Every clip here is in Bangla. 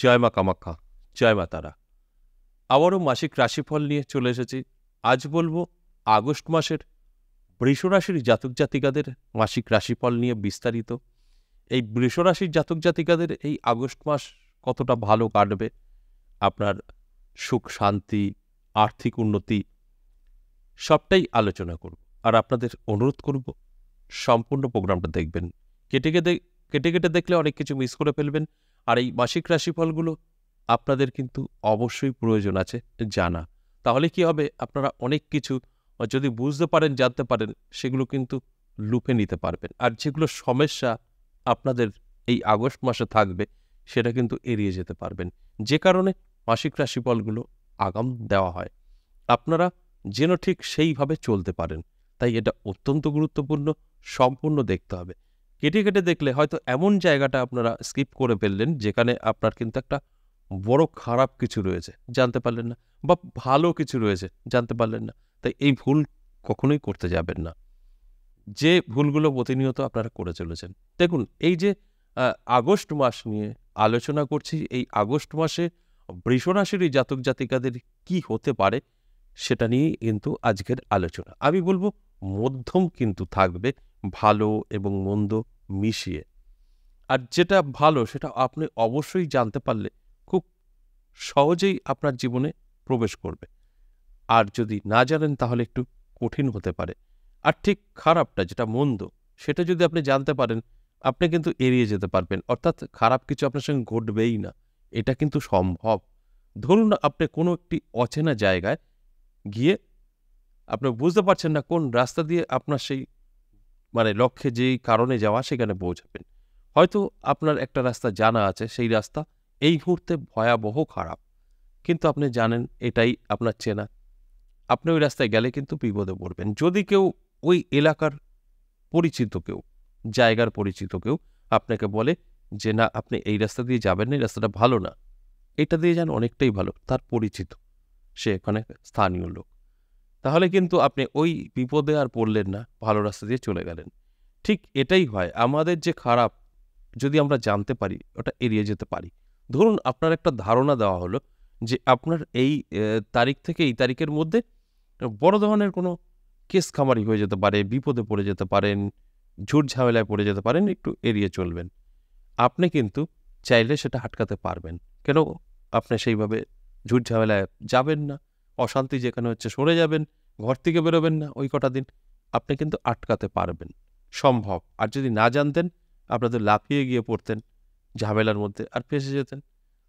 জয় মা কামাখ্যা, জয় মা তারা। আবারও মাসিক রাশিফল নিয়ে চলে এসেছি। আজ বলবো আগস্ট মাসের বৃষ রাশির জাতক জাতিকাদের মাসিক রাশিফল নিয়ে বিস্তারিত। এই বৃষ রাশির জাতক জাতিকাদের এই আগস্ট মাস কতটা ভালো কাটবে, আপনার সুখ শান্তি, আর্থিক উন্নতি সবটাই আলোচনা করব। আর আপনাদের অনুরোধ করব সম্পূর্ণ প্রোগ্রামটা দেখবেন। কেটে কেটে দেখলে অনেক কিছু মিস করে ফেলবেন। আর এই মাসিক রাশিফলগুলো আপনাদের কিন্তু অবশ্যই প্রয়োজন আছে জানা। তাহলে কি হবে, আপনারা অনেক কিছু যদি বুঝতে পারেন, জানতে পারেন, সেগুলো কিন্তু লুপে নিতে পারবেন। আর যেগুলো সমস্যা আপনাদের এই আগস্ট মাসে থাকবে সেটা কিন্তু এড়িয়ে যেতে পারবেন, যে কারণে মাসিক রাশিফলগুলো আগাম দেওয়া হয়। আপনারা যেন ঠিক সেইভাবে চলতে পারেন, তাই এটা অত্যন্ত গুরুত্বপূর্ণ। সম্পূর্ণ দেখতে হবে। কেটে দেখলে হয়তো এমন জায়গাটা আপনারা স্কিপ করে ফেললেন যেখানে আপনার কিন্তু একটা বড় খারাপ কিছু রয়েছে, জানতে পারলেন না, বা ভালো কিছু রয়েছে, জানতে পারলেন না। তাই এই ভুল কখনোই করতে যাবেন না, যে ভুলগুলো প্রতিনিয়ত আপনারা করে চলেছেন। দেখুন, এই যে আগস্ট মাস নিয়ে আলোচনা করছি, এই আগস্ট মাসে বৃষ রাশির এই জাতক জাতিকাদের কি হতে পারে সেটা নিয়েই কিন্তু আজকের আলোচনা। আমি বলবো মধ্যম কিন্তু থাকবে, ভালো এবং মন্দ মিশিয়ে। আর যেটা ভালো সেটা আপনি অবশ্যই জানতে পারলে খুব সহজেই আপনার জীবনে প্রবেশ করবে। আর যদি না জানেন তাহলে একটু কঠিন হতে পারে। আর ঠিক খারাপটা, যেটা মন্দ, সেটা যদি আপনি জানতে পারেন, আপনি কিন্তু এড়িয়ে যেতে পারবেন। অর্থাৎ খারাপ কিছু আপনার সঙ্গে ঘটবেই না, এটা কিন্তু সম্ভব। ধরুন আপনি কোনো একটি অচেনা জায়গায় গিয়ে আপনি বুঝতে পারছেন না কোন রাস্তা দিয়ে আপনার সেই লক্ষ্যে যেই কারণে যাওয়া সেখানে পৌঁছাবেন। হয়তো আপনার একটা রাস্তা জানা আছে, সেই রাস্তা এই মুহূর্তে ভয়াবহ খারাপ, কিন্তু আপনি জানেন এটাই আপনার চেনা। আপনি ওই রাস্তায় গেলে কিন্তু বিপদে পড়বেন। যদি কেউ ওই এলাকার পরিচিত কেউ, জায়গার পরিচিত কেউ আপনাকে বলে যে না, আপনি এই রাস্তা দিয়ে যাবেন না, এই রাস্তাটা ভালো না, এটা দিয়ে যান, অনেকটাই ভালো, তার পরিচিত, সে এখানে স্থানীয় লোক, তাহলে কিন্তু আপনি ওই বিপদে আর পড়লেন না, ভালো রাস্তা দিয়ে চলে গেলেন। ঠিক এটাই হয়, আমাদের যে খারাপ যদি আমরা জানতে পারি, ওটা এড়িয়ে যেতে পারি। ধরুন আপনার একটা ধারণা দেওয়া হলো যে আপনার এই তারিখ থেকে এই তারিখের মধ্যে বড় ধরনের কোনো কেস খামারি হয়ে যেতে পারে, বিপদে পড়ে যেতে পারেন, ঝুট ঝামেলায় পড়ে যেতে পারেন, একটু এড়িয়ে চলবেন। আপনি কিন্তু চাইলে সেটা আটকাতে পারবেন। কেন আপনি সেইভাবে ঝুট ঝামেলায় যাবেন না, অশান্তি যেখানে হচ্ছে সরে যাবেন, ঘর থেকে বেরোবেন না ওই কটা দিন, আপনি কিন্তু আটকাতে পারবেন, সম্ভব। আর যদি না জানতেন, আপনাদের লাফিয়ে গিয়ে পড়তেন ঝামেলার মধ্যে আর ফেঁসে যেতেন।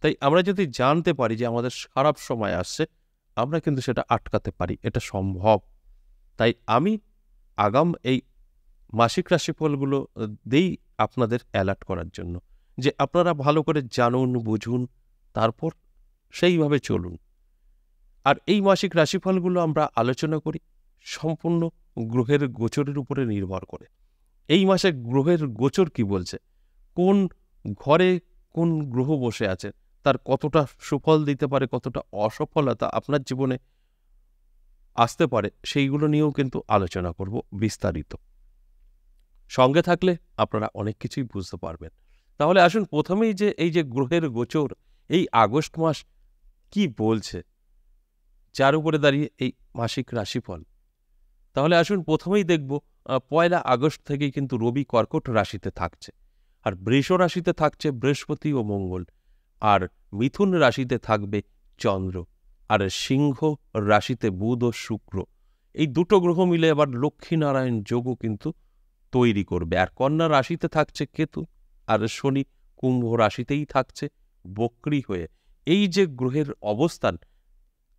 তাই আমরা যদি জানতে পারি যে আমাদের খারাপ সময় আসছে, আমরা কিন্তু সেটা আটকাতে পারি, এটা সম্ভব। তাই আমি আগাম এই মাসিক রাশিফলগুলো দেই আপনাদের অ্যালার্ট করার জন্য, যে আপনারা ভালো করে জানুন, বুঝুন, তারপর সেইভাবে চলুন। আর এই মাসিক রাশিফলগুলো আমরা আলোচনা করি সম্পূর্ণ গ্রহের গোচরের উপরে নির্ভর করে। এই মাসে গ্রহের গোচর কি বলছে, কোন ঘরে কোন গ্রহ বসে আছে, তার কতটা সুফল দিতে পারে, কতটা অসফলতা আপনার জীবনে আসতে পারে, সেইগুলো নিয়েও কিন্তু আলোচনা করব বিস্তারিত। সঙ্গে থাকলে আপনারা অনেক কিছুই বুঝতে পারবেন। তাহলে আসুন প্রথমেই যে এই যে গ্রহের গোচর এই আগস্ট মাস কি বলছে, যার উপরে দাঁড়িয়ে এই মাসিক রাশিফল। তাহলে আসুন প্রথমেই দেখব, 1 আগস্ট থেকেই কিন্তু রবি কর্কট রাশিতে থাকছে, আর বৃষ রাশিতে থাকছে বৃহস্পতি ও মঙ্গল, আর মিথুন রাশিতে থাকবে চন্দ্র, আর সিংহ রাশিতে বুধ ও শুক্র। এই দুটো গ্রহ মিলে আবার লক্ষ্মীনারায়ণ যোগও কিন্তু তৈরি করবে। আর কন্যা রাশিতে থাকছে কেতু, আর শনি কুম্ভ রাশিতেই থাকছে বক্রী হয়ে। এই যে গ্রহের অবস্থান,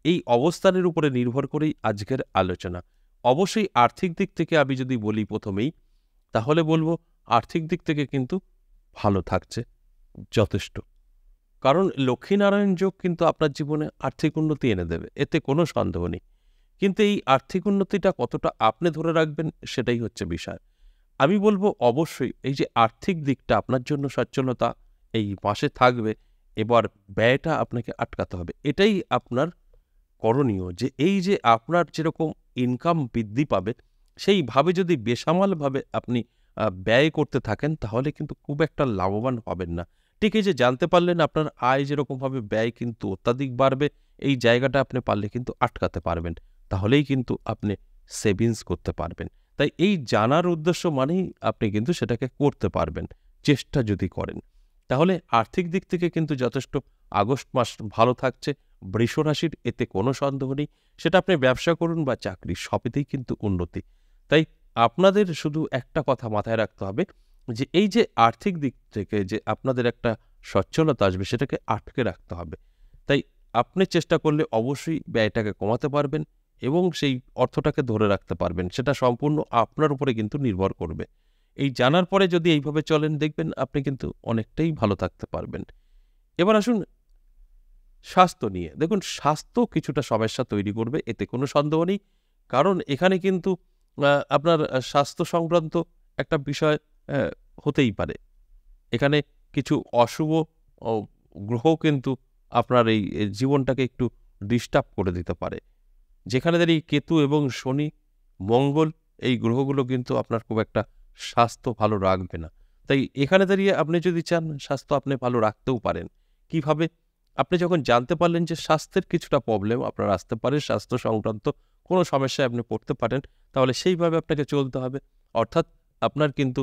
এই অবস্থানের উপরে নির্ভর করেই আজকের আলোচনা। অবশ্যই আর্থিক দিক থেকে আমি যদি বলি প্রথমেই, তাহলে বলবো আর্থিক দিক থেকে কিন্তু ভালো থাকছে যথেষ্ট। কারণ লক্ষ্মীনারায়ণ যোগ কিন্তু আপনার জীবনে আর্থিক উন্নতি এনে দেবে, এতে কোনো সন্দেহ নেই। কিন্তু এই আর্থিক উন্নতিটা কতটা আপনি ধরে রাখবেন সেটাই হচ্ছে বিষয়। আমি বলবো অবশ্যই এই যে আর্থিক দিকটা আপনার জন্য সচ্ছলতা এই মাসে থাকবে। এবার ব্যয়টা আপনাকে আটকাতে হবে, এটাই আপনার করণীয়। যে এই যে আপনার যেরকম ইনকাম বৃদ্ধি পাবে, সেইভাবে যদি বেসামালভাবে আপনি ব্যয় করতে থাকেন, তাহলে কিন্তু খুব একটা লাভবান হবেন না। ঠিক এই যে জানতে পারলেন আপনার আয় যেরকমভাবে ব্যয় কিন্তু অত্যাধিক বাড়বে, এই জায়গাটা আপনি পারলে কিন্তু আটকাতে পারবেন। তাহলেই কিন্তু আপনি সেভিংস করতে পারবেন। তাই এই জানার উদ্দেশ্য মানেই আপনি কিন্তু সেটাকে করতে পারবেন, চেষ্টা যদি করেন। তাহলে আর্থিক দিক থেকে কিন্তু যথেষ্ট আগস্ট মাস ভালো থাকছে বৃষ রাশির, এতে কোনো সন্দেহ নেই। সেটা আপনি ব্যবসা করুন বা চাকরি, সবেতেই কিন্তু উন্নতি। তাই আপনাদের শুধু একটা কথা মাথায় রাখতে হবে যে এই যে আর্থিক দিক থেকে যে আপনাদের একটা সচ্ছলতা আসবে, সেটাকে আটকে রাখতে হবে। তাই আপনি চেষ্টা করলে অবশ্যই ব্যয়টাকে কমাতে পারবেন এবং সেই অর্থটাকে ধরে রাখতে পারবেন। সেটা সম্পূর্ণ আপনার উপরে কিন্তু নির্ভর করবে। এই জানার পরে যদি এইভাবে চলেন, দেখবেন আপনি কিন্তু অনেকটাই ভালো থাকতে পারবেন। এবার আসুন স্বাস্থ্য নিয়ে। দেখুন, স্বাস্থ্য কিছুটা সমস্যা তৈরি করবে, এতে কোনো সন্দেহ নেই। কারণ এখানে কিন্তু আপনার স্বাস্থ্য সংক্রান্ত একটা বিষয় অ্যা হতেই পারে। এখানে কিছু অশুভ ও গ্রহ কিন্তু আপনার এই জীবনটাকে একটু ডিস্টার্ব করে দিতে পারে। যেখানে দাঁড়িয়ে কেতু এবং শনি, মঙ্গল, এই গ্রহগুলো কিন্তু আপনার খুব একটা স্বাস্থ্য ভালো রাখবে না। তাই এখানে দাঁড়িয়ে আপনি যদি চান স্বাস্থ্য আপনি ভালো রাখতেও পারেন। কিভাবে? আপনি যখন জানতে পারলেন যে স্বাস্থ্যের কিছুটা প্রবলেম আপনার আসতে পারে, স্বাস্থ্য সংক্রান্ত কোনো সমস্যায় আপনি পড়তে পারেন, তাহলে সেইভাবে আপনাকে চলতে হবে। অর্থাৎ আপনার কিন্তু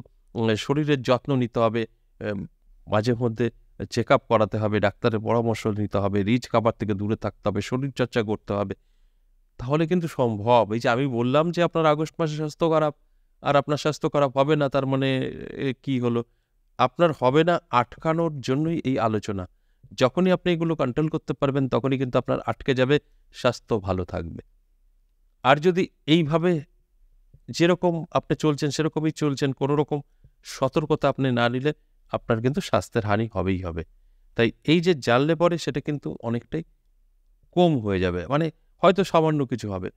শরীরের যত্ন নিতে হবে, এম মাঝে মধ্যে চেকআপ করাতে হবে, ডাক্তারের পরামর্শ নিতে হবে, রিচ খাবার থেকে দূরে থাকতে হবে, শরীরচর্চা করতে হবে। তাহলে কিন্তু সম্ভব। এই যে আমি বললাম যে আপনার আগস্ট মাসে স্বাস্থ্য খারাপ, আর আপনার স্বাস্থ্য খারাপ হবে না, তার মানে কি হলো? আপনার হবে না আটকানোর জন্যই এই আলোচনা। যখনই আপনি এগুলো কন্ট্রোল করতে পারবেন, তখনই কিন্তু আপনার আটকে যাবে, স্বাস্থ্য ভালো থাকবে। আর যদি এইভাবে যেরকম আপনি চলছেন সেরকমই চলছেন, কোনো রকম সতর্কতা আপনি না নিলে আপনার কিন্তু স্বাস্থ্যের হানি হবেই হবে। তাই এই যে জানলে পরে সেটা কিন্তু অনেকটাই কম হয়ে যাবে। মানে হয়তো সামান্য কিছু হবে।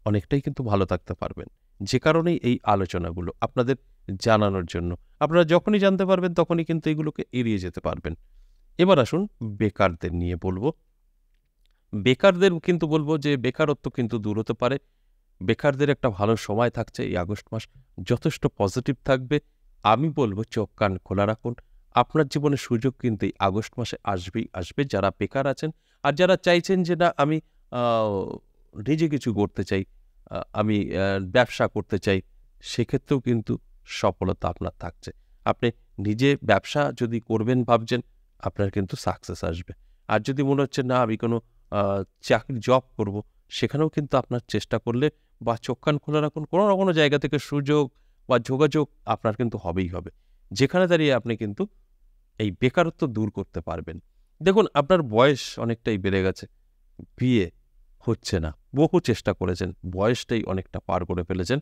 অনেকটাই কিন্তু ভালো থাকতে পারবেন। যে কারণেই এই আলোচনাগুলো আপনাদের জানানোর জন্য। আপনারা যখনই জানতে পারবেন তখনই কিন্তু এগুলোকে এড়িয়ে যেতে পারবেন। এবার আসুন বেকারদের নিয়ে বলব। বেকারদের কিন্তু বলব যে বেকারত্ব কিন্তু দূর হতে পারে। বেকারদের একটা ভালো সময় থাকছে এই আগস্ট মাস। যথেষ্ট পজিটিভ থাকবে। আমি বলব চোখ কান খোলা রাখুন। আপনার জীবনে সুযোগ কিন্তু এই আগস্ট মাসে আসবেই আসবে। যারা বেকার আছেন আর যারা চাইছেন যে না আমি আ নিজে কিছু করতে চাই, আমি ব্যবসা করতে চাই, সেক্ষেত্রেও কিন্তু সফলতা আপনার থাকছে। আপনি নিজে ব্যবসা যদি করবেন ভাবছেন, আপনার কিন্তু সাকসেস আসবে। আর যদি মনে হচ্ছে না আমি কোনো আ চাকরি জব করব, সেখানেও কিন্তু আপনার চেষ্টা করলে বা চোখ কান খোলা রাখুন, কোনো না কোনো জায়গা থেকে সুযোগ বা যোগাযোগ আপনার কিন্তু হবেই হবে। যেখানে দাঁড়িয়ে আপনি কিন্তু এই বেকারত্ব দূর করতে পারবেন। দেখুন, আপনার বয়স অনেকটাই বেড়ে গেছে। বিয়ে হচ্ছে না। বহু চেষ্টা করেছেন। বয়সটাই অনেকটা পার করে ফেলেছেন।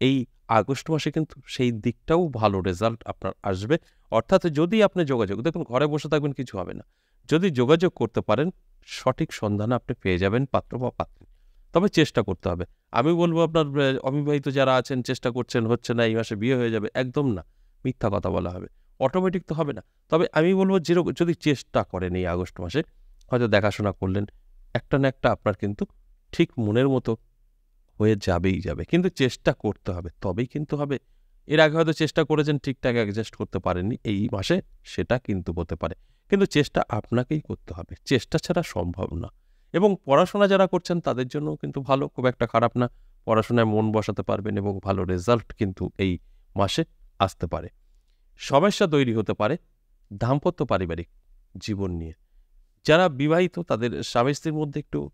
এই আগস্ট মাসে কিন্তু সেই দিকটাও ভালো রেজাল্ট আপনার আসবে। অর্থাৎ যদি আপনি যোগাযোগ, দেখুন ঘরে বসে থাকবেন কিছু হবে না। যদি যোগাযোগ করতে পারেন, সঠিক সন্ধানে আপনি পেয়ে যাবেন পাত্র বা পাত্রী। তবে চেষ্টা করতে হবে। আমি বলব আপনার অবিবাহিত যারা আছেন চেষ্টা করছেন, হচ্ছে না, এই মাসে বিয়ে হয়ে যাবে। একদম না। মিথ্যা কথা বলা হবে। অটোমেটিক তো হবে না। তবে আমি বলব যদি চেষ্টা করেন এই আগস্ট মাসে, হয়তো দেখাশোনা করলেন, একটা না একটা আপনার কিন্তু ঠিক মনের মতো হয়ে যাবেই যাবে। কিন্তু চেষ্টা করতে হবে, তবেই কিন্তু হবে। এর আগে হয়তো চেষ্টা করেছেন, ঠিকঠাক অ্যাডজাস্ট করতে পারেননি। এই মাসে সেটা কিন্তু হতে পারে। কিন্তু চেষ্টা আপনাকেই করতে হবে। চেষ্টা ছাড়া সম্ভব না। এবং পড়াশোনা যারা করছেন তাদের জন্যও কিন্তু ভালো, খুব একটা খারাপ না। পড়াশোনায় মন বসাতে পারবেন এবং ভালো রেজাল্ট কিন্তু এই মাসে আসতে পারে। সমস্যা তৈরি হতে পারে দাম্পত্য পারিবারিক জীবন নিয়ে। যারা বিবাহিত তাদের স্বামী-স্ত্রীর মধ্যে একটু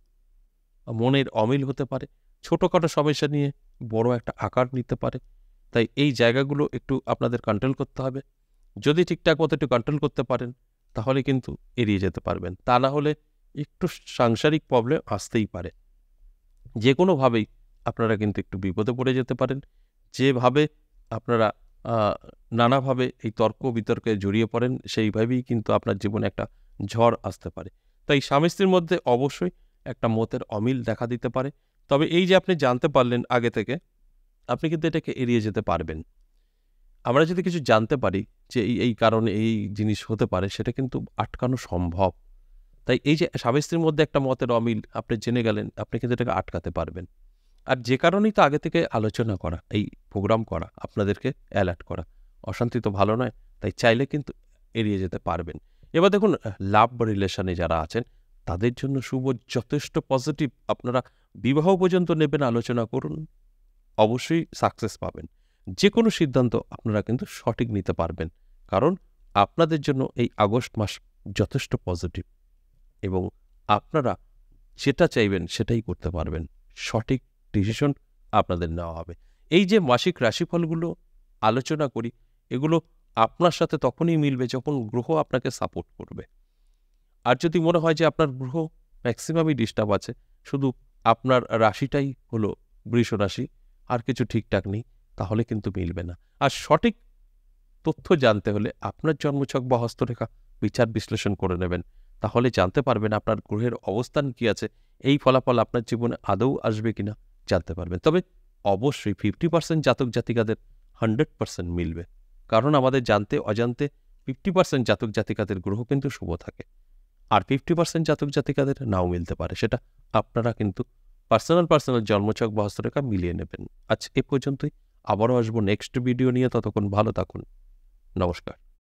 মনের অমিল হতে পারে। ছোটখাটো সমস্যা নিয়ে বড় একটা আকার নিতে পারে। তাই এই জায়গাগুলো একটু আপনাদের কন্ট্রোল করতে হবে। যদি ঠিকঠাক মতো একটু কন্ট্রোল করতে পারেন, তাহলে কিন্তু এড়িয়ে যেতে পারবেন। তা না হলে একটু সাংসারিক প্রবলেম আসতেই পারে। যেকোনোভাবেই আপনারা কিন্তু একটু বিপদে পড়ে যেতে পারেন। যেভাবে আপনারা আ নানাভাবে এই তর্ক-বিতর্কে জড়িয়ে পড়েন, সেইভাবেই কিন্তু আপনার জীবনে একটা ঝড় আসতে পারে। তাই স্বামী-স্ত্রীর মধ্যে অবশ্যই একটা মতের অমিল দেখা দিতে পারে। তবে এই যে আপনি জানতে পারলেন আগে থেকে, আপনি কিন্তু এটাকে এড়িয়ে যেতে পারবেন। আমরা যদি কিছু জানতে পারি যে এই কারণে এই জিনিস হতে পারে, সেটা কিন্তু আটকানো সম্ভব। তাই এই যে স্বামী-স্ত্রীর মধ্যে একটা মতের অমিল আপনি জেনে গেলেন, আপনি কিন্তু এটাকে আটকাতে পারবেন। আর যে কারণেই তো আগে থেকে আলোচনা করা, এই প্রোগ্রাম করা, আপনাদেরকে অ্যালার্ট করা। অশান্তি তো ভালো নয়, তাই চাইলে কিন্তু এড়িয়ে যেতে পারবেন। এবার দেখুন লাভ রিলেশনে যারা আছেন তাদের জন্য শুভ যথেষ্ট পজিটিভ। আপনারা বিবাহ পর্যন্ত নেবেন, আলোচনা করুন, অবশ্যই সাকসেস পাবেন। যে কোনো সিদ্ধান্ত আপনারা কিন্তু সঠিক নিতে পারবেন, কারণ আপনাদের জন্য এই আগস্ট মাস যথেষ্ট পজিটিভ এবং আপনারা যেটা চাইবেন সেটাই করতে পারবেন। সঠিক ডিসিশন আপনাদের নেওয়া হবে। এই যে মাসিক রাশিফলগুলো আলোচনা করি, এগুলো আপনার সাথে তখনই মিলবে যখন গ্রহ আপনাকে সাপোর্ট করবে। আর যদি মনে হয় যে আপনার গ্রহ ম্যাক্সিমামই ডিস্টার্ব আছে, শুধু আপনার রাশিটাই হলো বৃষ রাশি, আর কিছু ঠিকঠাক নেই, তাহলে কিন্তু মিলবে না। আর সঠিক তথ্য জানতে হলে আপনার জন্মছক বা হস্তরেখা বিচার বিশ্লেষণ করে নেবেন, তাহলে জানতে পারবেন আপনার গ্রহের অবস্থান কি আছে, এই ফলাফল আপনার জীবনে আদৌ আসবে কিনা জানতে পারবেন। তবে অবশ্যই 50% জাতক জাতিকাদের 100% মিলবে, কারণ আমাদের জানতে অজান্তে 50% জাতক জাতিকাদের গ্রহ কিন্তু শুভ থাকে, আর 50% জাতক জাতিকাদের নাও মিলতে পারে। সেটা আপনারা কিন্তু পার্সোনাল জন্মছক বা হস্তরেখা মিলিয়ে নেবেন। আজ এ পর্যন্তই, আবারও আসবো নেক্সট ভিডিও নিয়ে। ততক্ষণ ভালো থাকুন। নমস্কার।